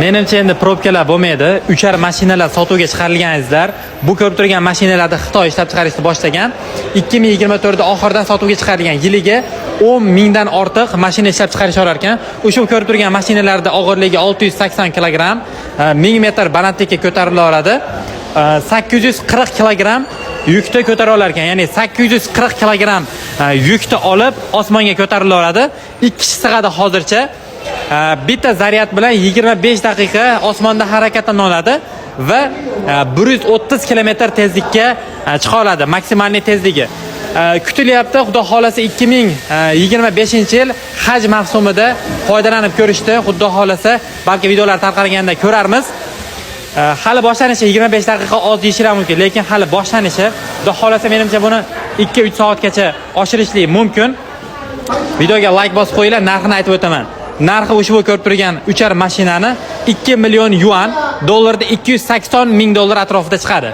Menimcha endi probkalar bo'lmaydi. Uchar mashinalar sotuvga chiqarilganingizlar. Bu ko'rib turgan mashinalarni Xitoy ishlab chiqarishni boshlagan. 2024 oxirida sotuvga chiqarilgan. Yiliga 10 mingdan ortiq mashina ishlab chiqarish olar ekan. Ushbu ko'rib turgan mashinalarda og'irligi 680 kg, 1000 metr balandlikka ko'tarila oladi. 840 kg yukni ko'tara olar ekan. Ya'ni 840 kg yukni olib osmonga ko'tarila oladi. 2 kishi sig'adi hozircha. Bitta zaryad bilan 25 daqiqa osmonda harakatlana oladi va 130 km tezlikka chiqa oladi, maksimal tezligi. Kutilyapti, xudo xolasa 2025-yil haj mavsumida foydalanib ko'rishdi. Xudo xolasa balki videolar tarqalganda ko'rarmiz. Hali boshlanishi 25 daqiqa oz deyishlar mumkin, lekin hali boshlanishi. Xudo xolasa menimcha buni 2-3 soatgacha oshirishlik mumkin. Videoga like bosib qo'yinglar, narxini aytib o'taman. Narxi ushbu ko'rib turgan uchar mashinani 2 million yuan, dollarda $280 ming atrofida chiqadi.